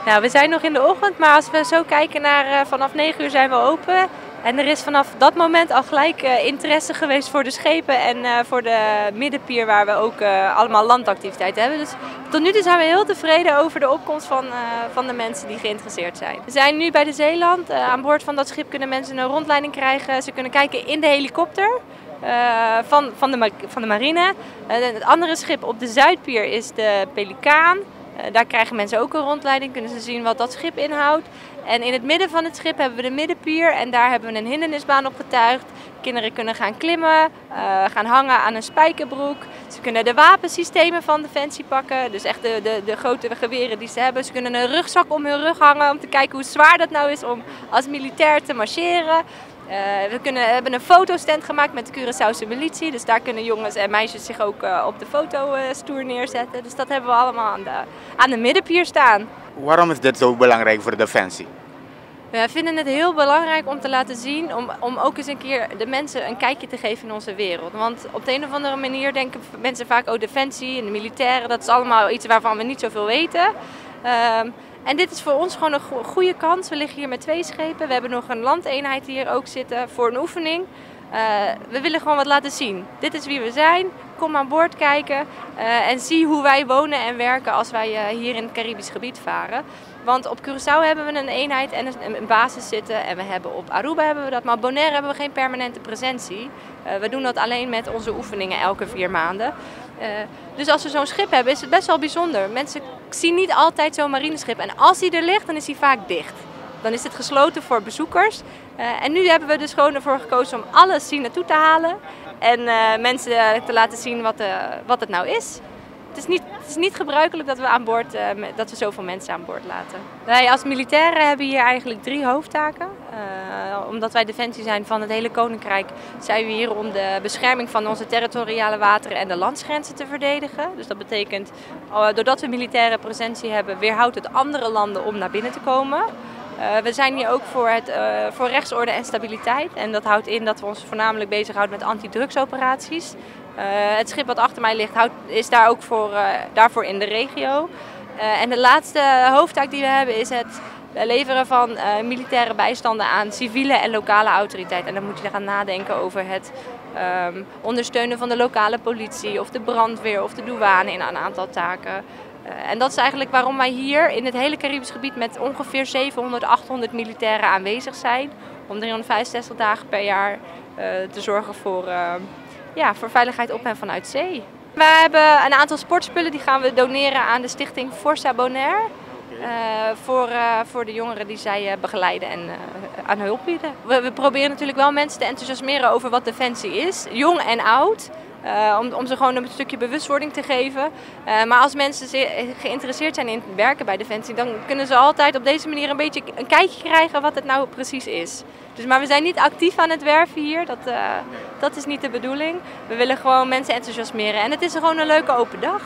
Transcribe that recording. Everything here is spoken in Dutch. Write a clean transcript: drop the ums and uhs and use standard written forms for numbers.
Nou, we zijn nog in de ochtend, maar als we zo kijken naar vanaf 9 uur zijn we open. En er is vanaf dat moment al gelijk interesse geweest voor de schepen en voor de middenpier waar we ook allemaal landactiviteiten hebben. Dus tot nu toe zijn we heel tevreden over de opkomst van de mensen die geïnteresseerd zijn. We zijn nu bij de Zeeland. Aan boord van dat schip kunnen mensen een rondleiding krijgen. Ze kunnen kijken in de helikopter van de marine. Het andere schip op de Zuidpier is de Pelikaan. Daar krijgen mensen ook een rondleiding, kunnen ze zien wat dat schip inhoudt. En in het midden van het schip hebben we de middenpier en daar hebben we een hindernisbaan opgetuigd. Kinderen kunnen gaan klimmen, gaan hangen aan een spijkerbroek. Ze kunnen de wapensystemen van Defensie pakken, dus echt de grote geweren die ze hebben. Ze kunnen een rugzak om hun rug hangen om te kijken hoe zwaar dat nou is om als militair te marcheren. We hebben een fotostand gemaakt met de Curaçaose militie, dus daar kunnen jongens en meisjes zich ook op de fotostoer neerzetten. Dus dat hebben we allemaal aan de middenpier staan. Waarom is dit zo belangrijk voor Defensie? We vinden het heel belangrijk om te laten zien, om ook eens een keer de mensen een kijkje te geven in onze wereld. Want op de een of andere manier denken mensen vaak, oh, Defensie en de militairen, dat is allemaal iets waarvan we niet zoveel weten. En dit is voor ons gewoon een goede kans. We liggen hier met 2 schepen. We hebben nog een landeenheid hier ook zitten voor een oefening. We willen gewoon wat laten zien. Dit is wie we zijn. Kom aan boord kijken en zie hoe wij wonen en werken als wij hier in het Caribisch gebied varen. Want op Curaçao hebben we een eenheid en een basis zitten en we hebben op Aruba hebben we dat, maar op Bonaire hebben we geen permanente presentie. We doen dat alleen met onze oefeningen elke 4 maanden. Dus als we zo'n schip hebben is het best wel bijzonder. Mensen zien niet altijd zo'n marineschip en als hij er ligt dan is hij vaak dicht. Dan is het gesloten voor bezoekers. En nu hebben we dus gewoon ervoor gekozen om alles hier naartoe te halen en mensen te laten zien wat het nou is. Het is niet gebruikelijk dat we zoveel mensen aan boord laten. Wij als militairen hebben hier eigenlijk 3 hoofdtaken. Omdat wij Defensie zijn van het hele Koninkrijk, zijn we hier om de bescherming van onze territoriale wateren en de landsgrenzen te verdedigen. Dus dat betekent, doordat we militaire presentie hebben, weerhoudt het andere landen om naar binnen te komen. We zijn hier ook voor rechtsorde en stabiliteit. En dat houdt in dat we ons voornamelijk bezighouden met antidrugsoperaties. Het schip wat achter mij ligt is daar ook daarvoor in de regio. En de laatste hoofdtaak die we hebben is het leveren van militaire bijstanden aan civiele en lokale autoriteiten. En dan moet je gaan nadenken over het ondersteunen van de lokale politie of de brandweer of de douane in een aantal taken. En dat is eigenlijk waarom wij hier in het hele Caribisch gebied met ongeveer 700, 800 militairen aanwezig zijn. Om 365 dagen per jaar te zorgen voor veiligheid op en vanuit zee. We hebben een aantal sportspullen die gaan we doneren aan de stichting Força Bonaire. Voor de jongeren die zij begeleiden en aan hulp bieden. We proberen natuurlijk wel mensen te enthousiasmeren over wat Defensie is, jong en oud. Om ze gewoon een stukje bewustwording te geven. Maar als mensen geïnteresseerd zijn in het werken bij Defensie, dan kunnen ze altijd op deze manier een beetje een kijkje krijgen wat het nou precies is. Maar we zijn niet actief aan het werven hier, dat is niet de bedoeling. We willen gewoon mensen enthousiasmeren en het is gewoon een leuke open dag.